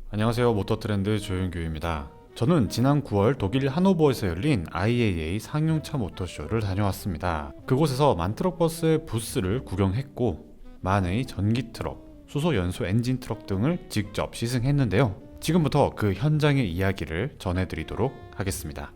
안녕하세요. 모터트렌드 조윤규입니다. 저는 지난 9월 독일 하노버에서 열린 IAA 상용차 모터쇼를 다녀왔습니다. 그곳에서 만트럭버스의 부스를 구경했고 만의 전기 트럭, 수소 연소 엔진 트럭 등을 직접 시승했는데요. 지금부터 그 현장의 이야기를 전해드리도록 하겠습니다.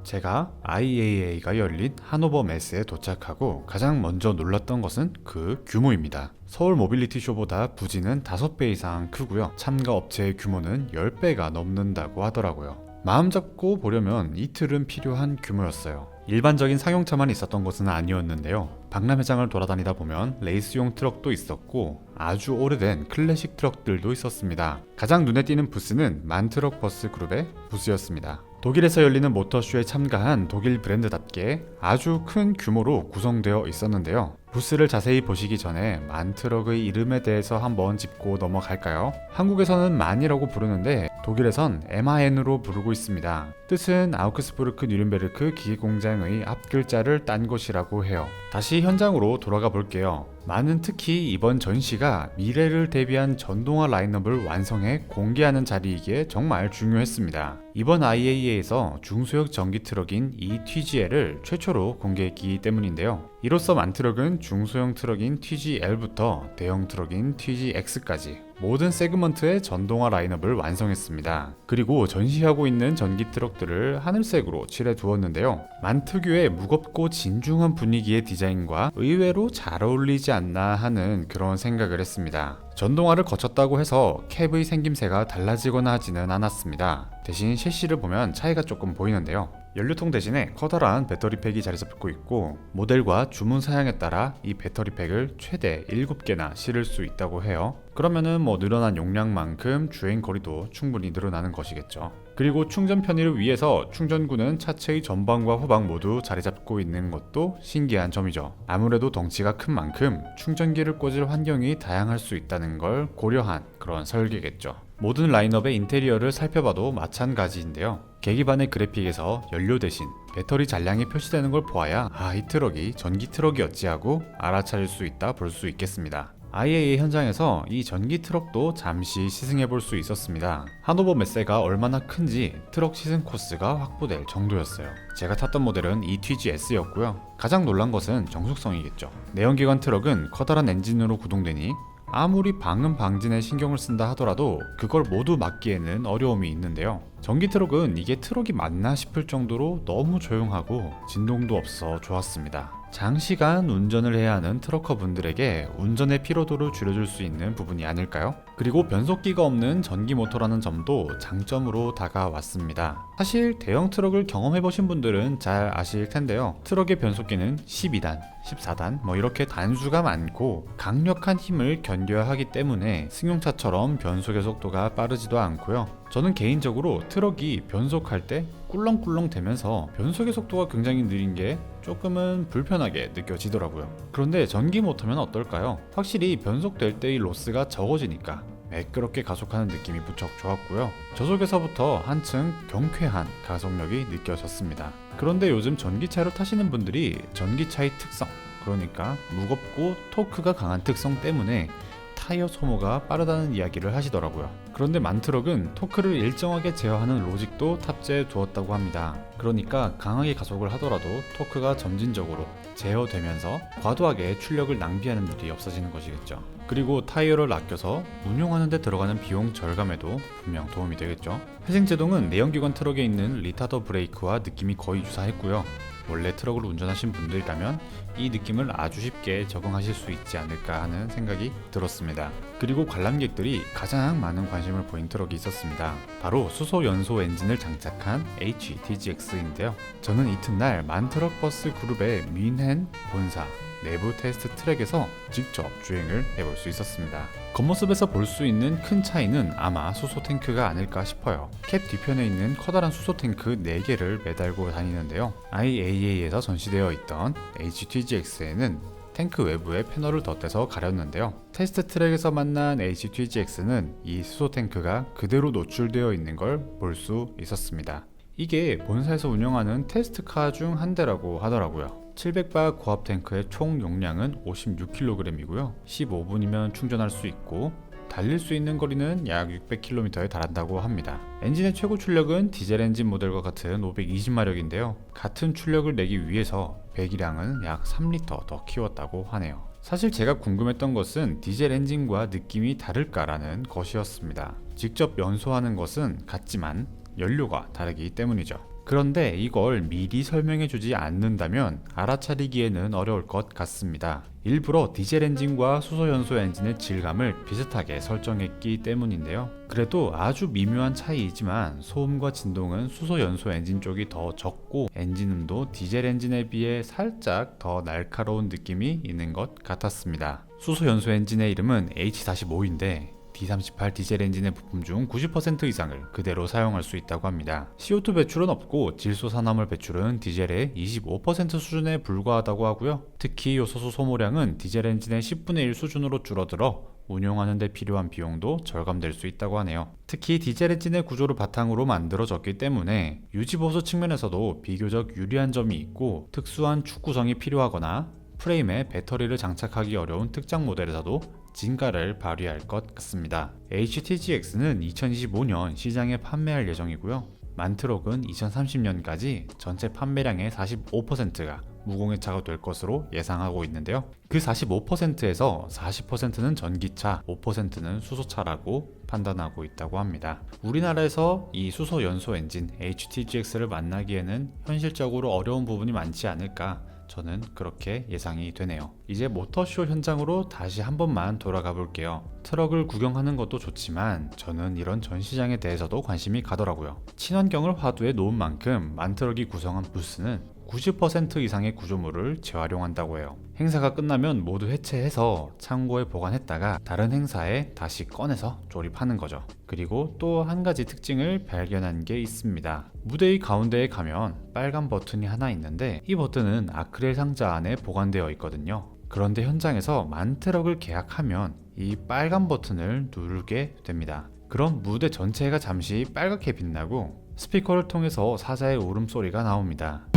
제가 IAA가 열린 하노버 메스에 도착하고 가장 먼저 놀랐던 것은 그 규모입니다. 서울 모빌리티 쇼보다 부지는 5배 이상 크고요. 참가 업체의 규모는 10배가 넘는다고 하더라고요. 마음 잡고 보려면 이틀은 필요한 규모였어요. 일반적인 상용차만 있었던 것은 아니었는데요. 박람회장을 돌아다니다 보면 레이스용 트럭도 있었고 아주 오래된 클래식 트럭들도 있었습니다. 가장 눈에 띄는 부스는 만트럭 버스 그룹의 부스였습니다. 독일에서 열리는 모터쇼에 참가한 독일 브랜드답게 아주 큰 규모로 구성되어 있었는데요. 부스를 자세히 보시기 전에 만트럭의 이름에 대해서 한번 짚고 넘어갈까요? 한국에서는 만이라고 부르는데 독일에선 MAN으로 부르고 있습니다. 뜻은 아우크스부르크 뉘른베르크 기계공장의 앞글자를 딴 것이라고 해요. 다시 현장으로 돌아가 볼게요. 만은 특히 이번 전시가 미래를 대비한 전동화 라인업을 완성해 공개하는 자리이기에 정말 중요했습니다. 이번 IAA에서 중소형 전기 트럭인 이 TGL을 최초로 공개했기 때문인데요. 이로써 만트럭은 중소형 트럭인 TGL부터 대형 트럭인 TGX까지 모든 세그먼트의 전동화 라인업을 완성했습니다. 그리고 전시하고 있는 전기 트럭들을 하늘색으로 칠해 두었는데요. 만 특유의 무겁고 진중한 분위기의 디자인과 의외로 잘 어울리지 않나 하는 그런 생각을 했습니다. 전동화를 거쳤다고 해서 캡의 생김새가 달라지거나 하지는 않았습니다. 대신 셰시를 보면 차이가 조금 보이는데요. 연료통 대신에 커다란 배터리팩이 자리 잡고 있고 모델과 주문 사양에 따라 이 배터리팩을 최대 7개나 실을 수 있다고 해요. 그러면은 늘어난 용량만큼 주행 거리도 충분히 늘어나는 것이겠죠. 그리고 충전 편의를 위해서 충전구는 차체의 전방과 후방 모두 자리 잡고 있는 것도 신기한 점이죠. 아무래도 덩치가 큰 만큼 충전기를 꽂을 환경이 다양할 수 있다는 걸 고려한 그런 설계겠죠. 모든 라인업의 인테리어를 살펴봐도 마찬가지인데요. 계기판의 그래픽에서 연료 대신 배터리 잔량이 표시되는 걸 보아야 이 트럭이 전기 트럭이었지 하고 알아차릴 수 있다 볼 수 있겠습니다. IAA 현장에서 이 전기 트럭도 잠시 시승해 볼 수 있었습니다. 하노버 메세가 얼마나 큰지 트럭 시승 코스가 확보될 정도였어요. 제가 탔던 모델은 ETGS였고요. 가장 놀란 것은 정숙성이겠죠. 내연기관 트럭은 커다란 엔진으로 구동되니 아무리 방음 방진에 신경을 쓴다 하더라도 그걸 모두 막기에는 어려움이 있는데요. 전기 트럭은 이게 트럭이 맞나 싶을 정도로 너무 조용하고 진동도 없어 좋았습니다. 장시간 운전을 해야 하는 트럭커 분들에게 운전의 피로도를 줄여줄 수 있는 부분이 아닐까요? 그리고 변속기가 없는 전기 모터라는 점도 장점으로 다가왔습니다. 사실 대형 트럭을 경험해보신 분들은 잘 아실 텐데요. 트럭의 변속기는 12단, 14단 이렇게 단수가 많고 강력한 힘을 견뎌야 하기 때문에 승용차처럼 변속의 속도가 빠르지도 않고요. 저는 개인적으로 트럭이 변속할 때 꿀렁꿀렁 대면서 변속의 속도가 굉장히 느린 게 조금은 불편하게 느껴지더라고요. 그런데 전기 모터면 어떨까요? 확실히 변속될 때의 로스가 적어지니까 매끄럽게 가속하는 느낌이 무척 좋았고요. 저속에서부터 한층 경쾌한 가속력이 느껴졌습니다. 그런데 요즘 전기차를 타시는 분들이 전기차의 특성, 그러니까 무겁고 토크가 강한 특성 때문에 타이어 소모가 빠르다는 이야기를 하시더라고요. 그런데 만트럭은 토크를 일정하게 제어하는 로직도 탑재해 두었다고 합니다. 그러니까 강하게 가속을 하더라도 토크가 점진적으로 제어되면서 과도하게 출력을 낭비하는 일이 없어지는 것이겠죠. 그리고 타이어를 아껴서 운용하는 데 들어가는 비용 절감에도 분명 도움이 되겠죠. 회생제동은 내연기관 트럭에 있는 리타더 브레이크와 느낌이 거의 유사했고요. 원래 트럭을 운전하신 분들이라면 이 느낌을 아주 쉽게 적응하실 수 있지 않을까 하는 생각이 들었습니다. 그리고 관람객들이 가장 많은 관심을 보인 트럭이 있었습니다. 바로 수소 연소 엔진을 장착한 HTGX인데요. 저는 이튿날 만트럭 버스 그룹의 뮌헨 본사 내부 테스트 트랙에서 직접 주행을 해볼 수 있었습니다. 겉모습에서 볼 수 있는 큰 차이는 아마 수소 탱크가 아닐까 싶어요. 캡 뒤편에 있는 커다란 수소 탱크 4개를 매달고 다니는데요. IAA에서 전시되어 있던 HTGX에는 탱크 외부에 패널을 덧대서 가렸는데요. 테스트 트랙에서 만난 HTGX는 이 수소 탱크가 그대로 노출되어 있는 걸 볼 수 있었습니다. 이게 본사에서 운영하는 테스트카 중 한 대라고 하더라고요. 700바 고압 탱크의 총 용량은 56kg이고요. 15분이면 충전할 수 있고 달릴 수 있는 거리는 약 600km에 달한다고 합니다. 엔진의 최고 출력은 디젤 엔진 모델과 같은 520마력인데요. 같은 출력을 내기 위해서 배기량은 약 3리터 더 키웠다고 하네요. 사실 제가 궁금했던 것은 디젤 엔진과 느낌이 다를까라는 것이었습니다. 직접 연소하는 것은 같지만 연료가 다르기 때문이죠. 그런데 이걸 미리 설명해주지 않는다면 알아차리기에는 어려울 것 같습니다. 일부러 디젤 엔진과 수소 연소 엔진의 질감을 비슷하게 설정했기 때문인데요. 그래도 아주 미묘한 차이이지만 소음과 진동은 수소 연소 엔진 쪽이 더 적고 엔진음도 디젤 엔진에 비해 살짝 더 날카로운 느낌이 있는 것 같았습니다. 수소 연소 엔진의 이름은 H45인데 D38 디젤 엔진의 부품 중 90% 이상을 그대로 사용할 수 있다고 합니다. CO2 배출은 없고 질소산화물 배출은 디젤의 25% 수준에 불과하다고 하고요. 특히 요소수 소모량은 디젤 엔진의 10분의 1 수준으로 줄어들어 운용하는 데 필요한 비용도 절감될 수 있다고 하네요. 특히 디젤 엔진의 구조를 바탕으로 만들어졌기 때문에 유지보수 측면에서도 비교적 유리한 점이 있고 특수한 축 구성이 필요하거나 프레임에 배터리를 장착하기 어려운 특장 모델에서도 진가를 발휘할 것 같습니다. HTGX는 2025년 시장에 판매할 예정이고요. 만트럭은 2030년까지 전체 판매량의 45%가 무공해차가 될 것으로 예상하고 있는데요. 그 45%에서 40%는 전기차, 5%는 수소차라고 판단하고 있다고 합니다. 우리나라에서 이 수소 연소 엔진 HTGX를 만나기에는 현실적으로 어려운 부분이 많지 않을까, 저는 그렇게 예상이 되네요. 이제 모터쇼 현장으로 다시 한 번만 돌아가 볼게요. 트럭을 구경하는 것도 좋지만 저는 이런 전시장에 대해서도 관심이 가더라고요. 친환경을 화두에 놓은 만큼 만트럭이 구성한 부스는 90% 이상의 구조물을 재활용한다고 해요. 행사가 끝나면 모두 해체해서 창고에 보관했다가 다른 행사에 다시 꺼내서 조립하는 거죠. 그리고 또 한 가지 특징을 발견한 게 있습니다. 무대의 가운데에 가면 빨간 버튼이 하나 있는데 이 버튼은 아크릴 상자 안에 보관되어 있거든요. 그런데 현장에서 만트럭을 계약하면 이 빨간 버튼을 누르게 됩니다. 그럼 무대 전체가 잠시 빨갛게 빛나고 스피커를 통해서 사자의 울음소리가 나옵니다.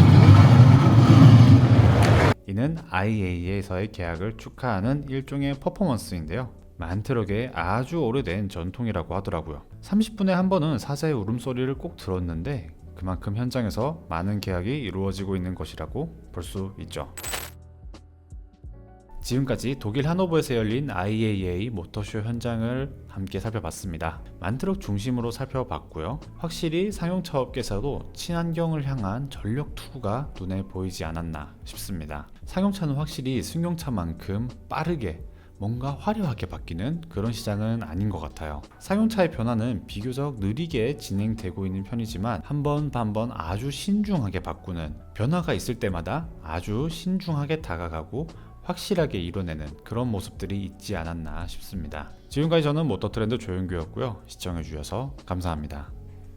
이는 IAEA에서의 계약을 축하하는 일종의 퍼포먼스인데요. 만트럭의 아주 오래된 전통이라고 하더라고요. 30분에 한 번은 사자의 울음소리를 꼭 들었는데 그만큼 현장에서 많은 계약이 이루어지고 있는 것이라고 볼 수 있죠. 지금까지 독일 하노버에서 열린 IAA 모터쇼 현장을 함께 살펴봤습니다. 만트럭 중심으로 살펴봤고요. 확실히 상용차 업계에서도 친환경을 향한 전력 투구가 눈에 보이지 않았나 싶습니다. 상용차는 확실히 승용차만큼 빠르게 뭔가 화려하게 바뀌는 그런 시장은 아닌 것 같아요. 상용차의 변화는 비교적 느리게 진행되고 있는 편이지만 한 번 반번 아주 신중하게 바꾸는, 변화가 있을 때마다 아주 신중하게 다가가고 확실하게 이뤄내는 그런 모습들이 있지 않았나 싶습니다. 지금까지 저는 모터트렌드 조윤규였고요. 시청해주셔서 감사합니다.